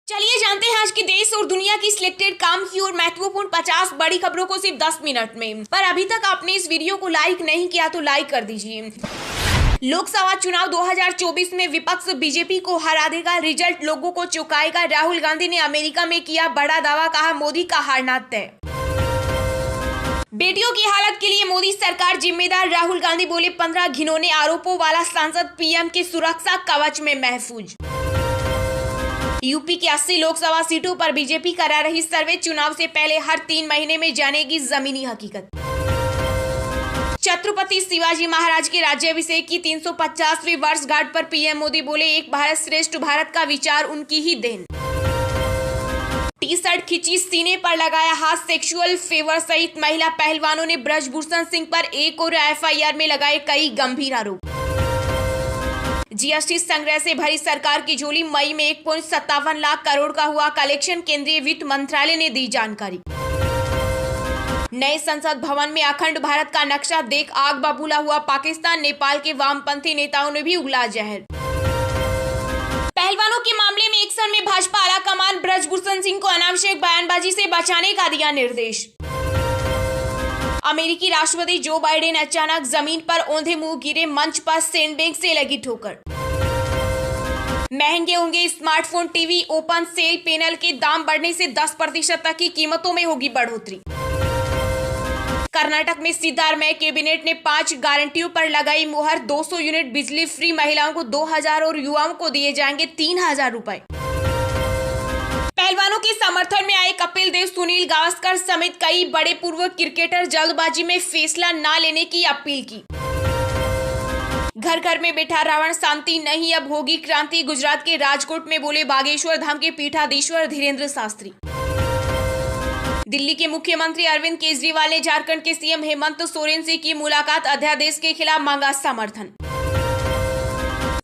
चलिए जानते हैं आज की देश और दुनिया की सिलेक्टेड काम की और महत्वपूर्ण 50 बड़ी खबरों को सिर्फ 10 मिनट में। पर अभी तक आपने इस वीडियो को लाइक नहीं किया तो लाइक कर दीजिए। लोकसभा चुनाव 2024 में विपक्ष बीजेपी को हरा देगा, रिजल्ट लोगों को चौंकाएगा। राहुल गांधी ने अमेरिका में किया बड़ा दावा, कहा मोदी का हारना तय। बेटियों की हालत के लिए मोदी सरकार जिम्मेदार, राहुल गांधी बोले 15 घिनौने आरोपों वाला सांसद पीएम की सुरक्षा कवच में महफूज। यूपी की 80 लोकसभा सीटों पर बीजेपी करा रही सर्वे, चुनाव से पहले हर 3 महीने में जानेगी जमीनी हकीकत। छत्रपति शिवाजी महाराज के राज्याभिषेक की 350वीं वर्षगांठ पर पीएम मोदी बोले एक भारत श्रेष्ठ भारत का विचार उनकी ही देन। टी शर्ट खींची, सीने पर लगाया हाथ, सेक्सुअल फेवर सहित महिला पहलवानों ने ब्रजभूषण सिंह पर एक और एफआईआर में लगाए कई गंभीर आरोप। जीएसटी संग्रह से भरी सरकार की झोली, मई में 1.57 लाख करोड़ का हुआ कलेक्शन, केंद्रीय वित्त मंत्रालय ने दी जानकारी। नए संसद भवन में अखंड भारत का नक्शा देख आग बबूला हुआ पाकिस्तान, नेपाल के वामपंथी नेताओं ने भी उगला जहर। पहलवानों के मामले में एक्शन में भाजपा आलाकमान, ब्रजभूषण सिंह को अनावश्यक बयानबाजी से बचाने का दिया निर्देश। अमेरिकी राष्ट्रपति जो बाइडेन अचानक जमीन पर औंधे मुंह गिरे, मंच पर सैंडबैग से लगी ठोकर। महंगे होंगे smartphone, TV, open cell panel के दाम बढ़ने से 10% तक की कीमतों में होगी बढ़ोतरी। कर्नाटक में सिद्धारमैया कैबिनेट ने 5 गारंटियों पर लगाई मुहर, 200 यूनिट बिजली फ्री, महिलाओं को 2000 और युवाओं को दिए जाएंगे 3000 रुपए। पहलवानों के समर्थन में आए कपिल देव, सुनील गावस्कर समेत कई बड़े पूर्व क्रिकेटर जल्दबाजी में फैसला न लेने की अपील की। घर घर में बैठा रावण, शांति नहीं अब होगी क्रांति, गुजरात के राजकोट में बोले बागेश्वर धाम के पीठाधीश्वर धीरेन्द्र शास्त्री। दिल्ली के मुख्यमंत्री अरविंद केजरीवाल ने झारखंड के सीएम हेमंत सोरेन से की मुलाकात, अध्यादेश के खिलाफ मांगा समर्थन।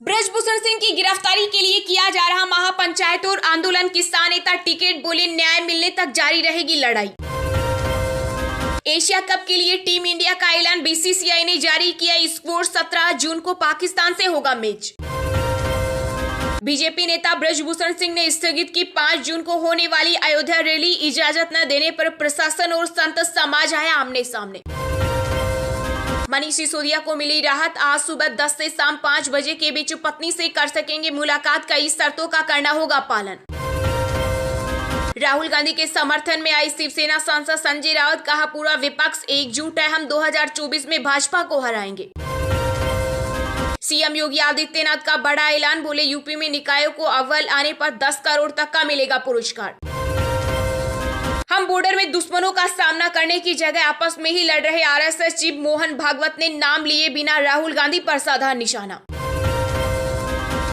ब्रजभूषण सिंह की गिरफ्तारी के लिए किया जा रहा महापंचायत और आंदोलन, किसान नेता टिकैत बोले न्याय मिलने तक जारी रहेगी लड़ाई। एशिया कप के लिए टीम इंडिया का ऐलान, बीसीसीआई ने जारी किया स्कोर, 17 जून को पाकिस्तान से होगा मैच। बीजेपी नेता ब्रजभूषण सिंह ने स्थगित की 5 जून को होने वाली अयोध्या रैली, इजाजत न देने पर प्रशासन और संत समाज आया आमने सामने। मनीष सिसोदिया को मिली राहत, आज सुबह 10 से शाम 5 बजे के बीच पत्नी से कर सकेंगे मुलाकात, कई शर्तों का करना होगा पालन। राहुल गांधी के समर्थन में आई शिवसेना सांसद संजय राउत, कहा पूरा विपक्ष एकजुट है, हम 2024 में भाजपा को हराएंगे। सीएम योगी आदित्यनाथ का बड़ा ऐलान, बोले यूपी में निकायों को अव्वल आने पर 10 करोड़ तक का मिलेगा पुरस्कार। हम बॉर्डर में दुश्मनों का सामना करने की जगह आपस में ही लड़ रहे आरएसएस चीफ मोहन भागवत ने नाम लिए बिना राहुल गांधी पर साधा निशाना।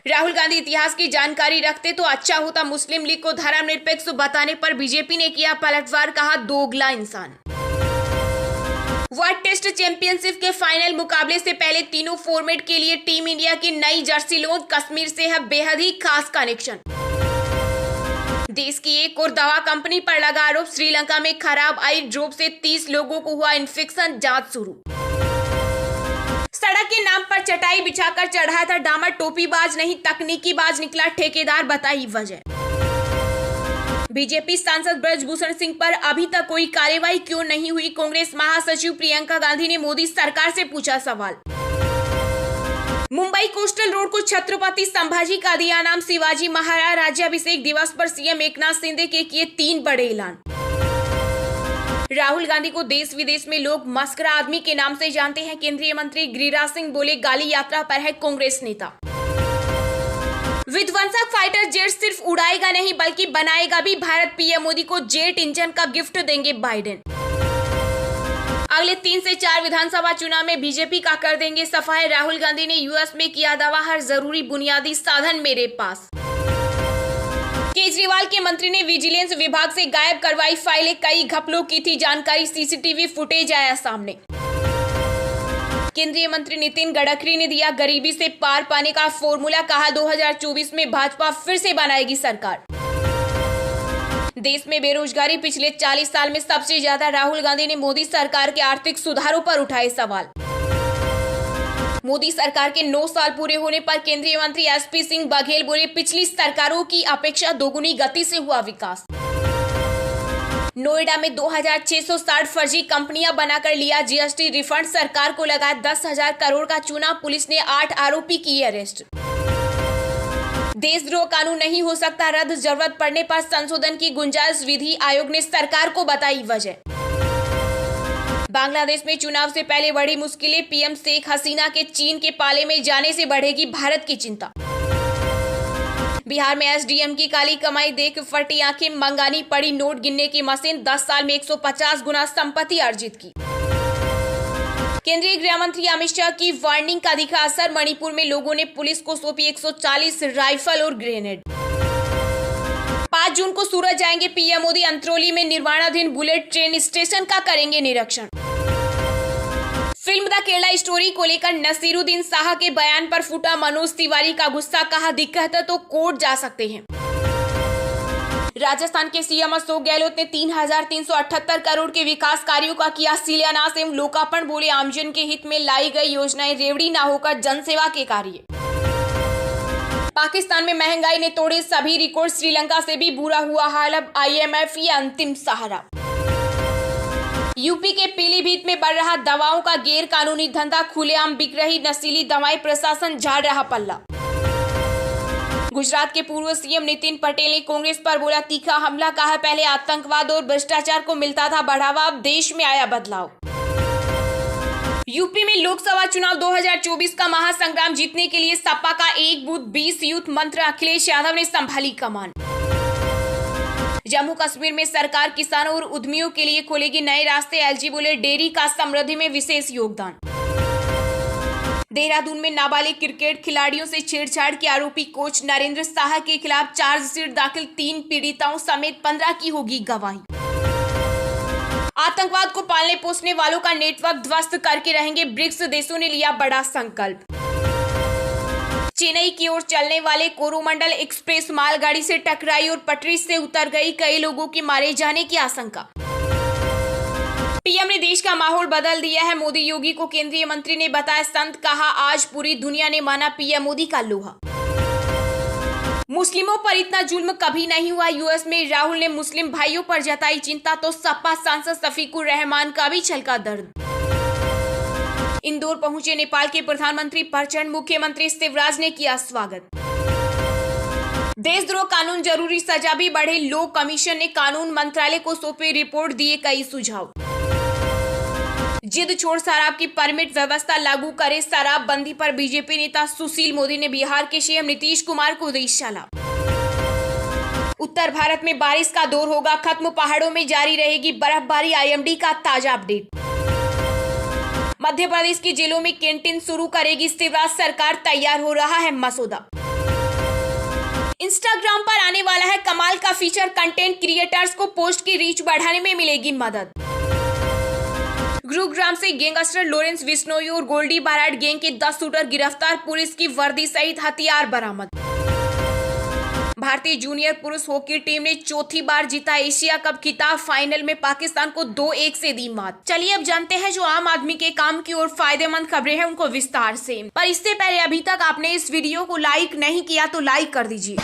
राहुल गांधी इतिहास की जानकारी रखते तो अच्छा होता, मुस्लिम लीग को धर्मनिरपेक्ष बताने पर बीजेपी ने किया पलटवार, कहा दोगला इंसान। वर्ल्ड टेस्ट चैंपियनशिप के फाइनल मुकाबले से पहले तीनों फॉर्मेट के लिए टीम इंडिया की नई जर्सी लॉन्च, कश्मीर से है बेहद ही खास कनेक्शन। देश की एक और दवा कंपनी पर लगा आरोप, श्रीलंका में खराब आई ड्रॉप से 30 लोगों को हुआ इन्फेक्शन, जांच शुरू। सड़क के नाम पर चटाई बिछाकर चढ़ाया था डामर, टोपीबाज नहीं तकनीकी बाज निकला ठेकेदार, बताई वजह। बीजेपी सांसद ब्रजभूषण सिंह पर अभी तक कोई कार्रवाई क्यों नहीं हुई, कांग्रेस महासचिव प्रियंका गांधी ने मोदी सरकार से पूछा सवाल। मुंबई कोस्टल रोड को छत्रपति संभाजी का दिया नाम, शिवाजी महाराज राज्याभिषेक दिवस पर सीएम एकनाथ शिंदे के किए 3 बड़े ऐलान। राहुल गांधी को देश विदेश में लोग मस्करा आदमी के नाम से जानते हैं, केंद्रीय मंत्री गिरिराज सिंह बोले गाली यात्रा पर है कांग्रेस नेता। विध्वंसक फाइटर जेट सिर्फ उड़ाएगा नहीं बल्कि बनाएगा भी भारत, पीएम मोदी को जेट इंजन का गिफ्ट देंगे बाइडेन। अगले 3 से 4 विधानसभा चुनाव में बीजेपी का कर देंगे सफाई, राहुल गांधी ने यूएस में किया दावा, हर जरूरी बुनियादी साधन मेरे पास। केजरीवाल के मंत्री ने विजिलेंस विभाग से गायब करवाई फाइलें, कई घपलों की थी जानकारी, सीसीटीवी फुटेज आया सामने। केंद्रीय मंत्री नितिन गडकरी ने दिया गरीबी से पार पाने का फॉर्मूला, कहा 2024 में भाजपा फिर से बनाएगी सरकार। देश में बेरोजगारी पिछले 40 साल में सबसे ज्यादा, राहुल गांधी ने मोदी सरकार के आर्थिक सुधारों पर उठाए सवाल। मोदी सरकार के 9 साल पूरे होने पर केंद्रीय मंत्री एसपी सिंह बघेल बोले, पिछली सरकारों की अपेक्षा दोगुनी गति से हुआ विकास। नोएडा में 2660 फर्जी कंपनियां बनाकर लिया जीएसटी रिफंड, सरकार को लगा 10,000 करोड़ का चूना, पुलिस ने 8 आरोपी किए अरेस्ट। देशद्रोह कानून नहीं हो सकता रद्द, जरूरत पड़ने पर संशोधन की गुंजाइश, विधि आयोग ने सरकार को बताई वजह। बांग्लादेश में चुनाव से पहले बड़ी मुश्किलें, पीएम शेख हसीना के चीन के पाले में जाने से बढ़ेगी भारत की चिंता। बिहार में एसडीएम की काली कमाई देख फटी आंखें, मंगानी पड़ी नोट गिनने की मशीन, 10 साल में 150 गुना संपत्ति अर्जित की। केंद्रीय गृह मंत्री अमित शाह की वार्निंग का दिखा असर, मणिपुर में लोगों ने पुलिस को सौंपी 140 राइफल और ग्रेनेड। 5 जून को सूरत जाएंगे पीएम मोदी, अंतरौली में निर्माणाधीन बुलेट ट्रेन स्टेशन का करेंगे निरीक्षण। फिल्म द केरला स्टोरी को लेकर नसीरुद्दीन शाह के बयान पर फूटा मनोज तिवारी का गुस्सा, कहा दिक्कत है तो कोर्ट जा सकते हैं। राजस्थान के सीएम अशोक गहलोत ने 3,378 करोड़ के विकास कार्यों का किया शिलान्यास एवं लोकार्पण, बोले आमजन के हित में लाई गई योजनाएं रेवड़ी न होकर जनसेवा के कार्य। पाकिस्तान में महंगाई ने तोड़े सभी रिकॉर्ड, श्रीलंका से भी बुरा हुआ हाल, अब आईएमएफ ही अंतिम सहारा। यूपी के पीलीभीत में बढ़ रहा दवाओं का गैर कानूनी धंधा, खुलेआम बिक रही नशीली दवाएं, प्रशासन झाड़ रहा पल्ला। गुजरात के पूर्व सीएम नितिन पटेल ने कांग्रेस पर बोला तीखा हमला, कहा पहले आतंकवाद और भ्रष्टाचार को मिलता था बढ़ावा, अब देश में आया बदलाव। यूपी में लोकसभा चुनाव 2024 का महासंग्राम जीतने के लिए सपा का एक बूथ 20 यूथ मंत्र, अखिलेश यादव ने संभाली कमान। जम्मू कश्मीर में सरकार किसानों और उद्यमियों के लिए खोलेगी नए रास्ते, एलजी बोले डेयरी का समृद्धि में विशेष योगदान। देहरादून में नाबालिग क्रिकेट खिलाड़ियों से छेड़छाड़ के आरोपी कोच नरेंद्र शाह के खिलाफ चार्जशीट दाखिल, 3 पीड़िताओं समेत 15 की होगी गवाही। आतंकवाद को पालने पोसने वालों का नेटवर्क ध्वस्त करके रहेंगे ब्रिक्स देशों ने लिया बड़ा संकल्प। चेन्नई की ओर चलने वाले कोरोमंडल एक्सप्रेस मालगाड़ी से टकराई और पटरी से उतर गई, कई लोगों के मारे जाने की आशंका। पीएम ने देश का माहौल बदल दिया है, मोदी योगी को केंद्रीय मंत्री ने बताया संत, कहा आज पूरी दुनिया ने माना पीएम मोदी का लोहा। मुस्लिमों पर इतना जुल्म कभी नहीं हुआ, यूएस में राहुल ने मुस्लिम भाइयों पर जताई चिंता, तो सपा सांसद शफीकुर रहमान का भी छलका दर्द। इंदौर पहुंचे नेपाल के प्रधानमंत्री, प्रचंड मुख्यमंत्री शिवराज ने किया स्वागत। देशद्रोह कानून जरूरी, सजा भी बढ़े, लो कमीशन ने कानून मंत्रालय को सौंपी रिपोर्ट, दिए कई सुझाव। जिद छोड़ शराब की परमिट व्यवस्था लागू करे, शराब बंदी पर बीजेपी नेता सुशील मोदी ने बिहार के सीएम नीतीश कुमार को दी सलाह। उत्तर भारत में बारिश का दौर होगा खत्म, पहाड़ों में जारी रहेगी बर्फबारी, आईएमडी का ताजा अपडेट। मध्य प्रदेश की जेलों में कैंटीन शुरू करेगी शिवराज सरकार, तैयार हो रहा है मसौदा। इंस्टाग्राम पर आने वाला है कमाल का फीचर, कंटेंट क्रिएटर्स को पोस्ट की रीच बढ़ाने में मिलेगी मदद। गुरुग्राम से गैंगस्टर लॉरेंस बिश्नोई और गोल्डी बाराट गैंग के 10 शूटर गिरफ्तार, पुलिस की वर्दी सहित हथियार बरामद। भारतीय जूनियर पुरुष हॉकी टीम ने चौथी बार जीता एशिया कप खिताब, फाइनल में पाकिस्तान को 2-1 से दी मात। चलिए अब जानते हैं जो आम आदमी के काम की और फायदेमंद खबरें हैं उनको विस्तार से। पर इससे पहले अभी तक आपने इस वीडियो को लाइक नहीं किया तो लाइक कर दीजिए।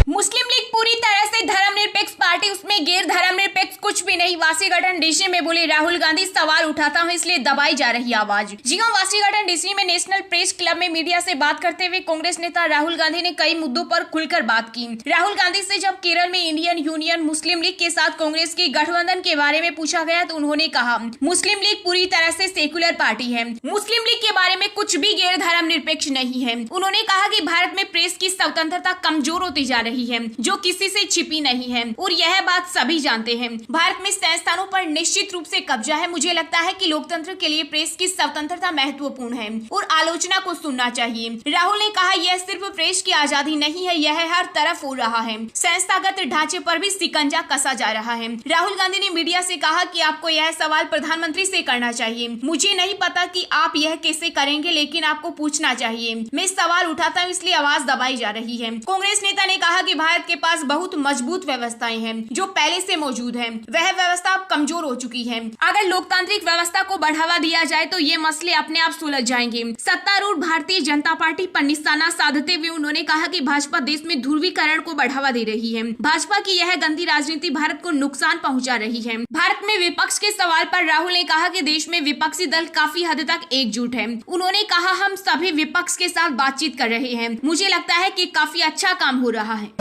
मुस्लिम लीग पूरी तरह से धर्मनिरपेक्ष पार्टी, उसमें गैर धर्मनिरपेक्ष कुछ भी नहीं, वाशीघाटन डीसी में बोले राहुल गांधी, सवाल उठाता हूं इसलिए दबाई जा रही आवाज। जी हां, वाशीघाटन डीसी में नेशनल प्रेस क्लब में मीडिया से बात करते हुए कांग्रेस नेता राहुल गांधी ने कई मुद्दों पर खुलकर बात की। राहुल गांधी से जब केरल में इंडियन यूनियन मुस्लिम लीग के साथ कांग्रेस के गठबंधन के बारे में पूछा गया तो उन्होंने कहा मुस्लिम लीग पूरी तरह से सेकुलर पार्टी है, मुस्लिम लीग के बारे में कुछ भी गैर धर्मनिरपेक्ष नहीं है। उन्होंने कहा कि भारत में प्रेस की स्वतंत्रता कमजोर होती जा रही है, जो किसी से छिपी नहीं है और यह बात सभी जानते हैं। भारत में संस्थानों पर निश्चित रूप से कब्जा है। मुझे लगता है कि लोकतंत्र के लिए प्रेस की स्वतंत्रता महत्वपूर्ण है और आलोचना को सुनना चाहिए। राहुल ने कहा यह सिर्फ प्रेस की आजादी नहीं है, यह हर तरफ हो रहा है। संस्थागत ढांचे पर भी शिकंजा कसा जा रहा है। राहुल गांधी ने मीडिया से कहा कि आपको यह सवाल प्रधानमंत्री से करना चाहिए। मुझे नहीं पता कि आप यह कैसे करेंगे, लेकिन आपको पूछना चाहिए। मैं सवाल उठाता हूँ इसलिए आवाज दबाई जा रही है। कांग्रेस नेता ने कहा कि भारत के पास बहुत मजबूत व्यवस्थाएं हैं जो पहले से मौजूद हैं। वह व्यवस्था साफ कमजोर हो चुकी है। अगर लोकतांत्रिक व्यवस्था को बढ़ावा दिया जाए तो ये मसले अपने आप सुलझ जाएंगे। सत्तारूढ़ भारतीय जनता पार्टी पर निशाना साधते हुए उन्होंने कहा कि भाजपा देश में ध्रुवीकरण को बढ़ावा दे रही है। भाजपा की यह गंदी राजनीति भारत को नुकसान पहुंचा रही है। भारत में विपक्ष के सवाल पर राहुल ने कहा कि देश में विपक्षी दल काफी हद तक एकजुट है। उन्होंने कहा, हम सभी विपक्ष के साथ बातचीत कर रहे हैं। मुझे लगता है कि काफी अच्छा काम हो रहा है।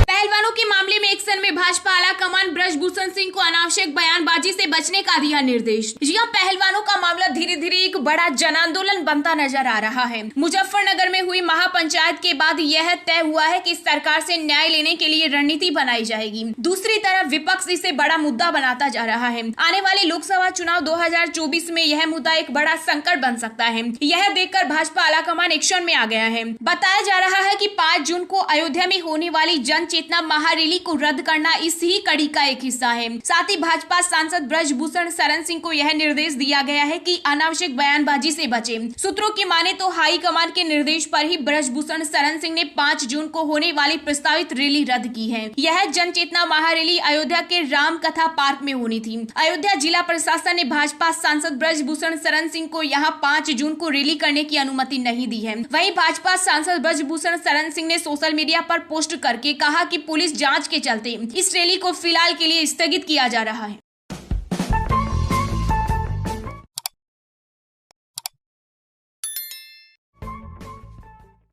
पहलवानों के मामले में एक्शन में भाजपा आलाकमान ब्रजभूषण सिंह को अनावश्यक बयानबाजी से बचने का दिया निर्देश। यह पहलवानों का मामला धीरे धीरे एक बड़ा जन आंदोलन बनता नजर आ रहा है। मुजफ्फरनगर में हुई महापंचायत के बाद यह तय हुआ है कि सरकार से न्याय लेने के लिए रणनीति बनाई जाएगी। दूसरी तरफ विपक्ष इसे बड़ा मुद्दा बनाता जा रहा है। आने वाले लोकसभा चुनाव 2024 में यह मुद्दा एक बड़ा संकट बन सकता है। यह देखकर भाजपा आलाकमान एक्शन में आ गया है। बताया जा रहा है कि 5 जून को अयोध्या में होने वाली जन चेतना महारैली को रद्द करना इस ही कड़ी का एक हिस्सा है। साथ ही भाजपा सांसद ब्रजभूषण शरण सिंह को यह निर्देश दिया गया है कि अनावश्यक बयानबाजी से बचें। सूत्रों की माने तो हाईकमान के निर्देश पर ही ब्रजभूषण शरण सिंह ने 5 जून को होने वाली प्रस्तावित रैली रद्द की है। यह जन चेतना महारैली अयोध्या के राम कथा पार्क में होनी थी। अयोध्या जिला प्रशासन ने भाजपा सांसद ब्रजभूषण शरण सिंह को यहाँ 5 जून को रैली करने की अनुमति नहीं दी है। वहीं भाजपा सांसद ब्रजभूषण शरण सिंह ने सोशल मीडिया पर पोस्ट करके कहा कि पुलिस जांच के चलते इस रैली को फिलहाल के लिए स्थगित किया जा रहा है।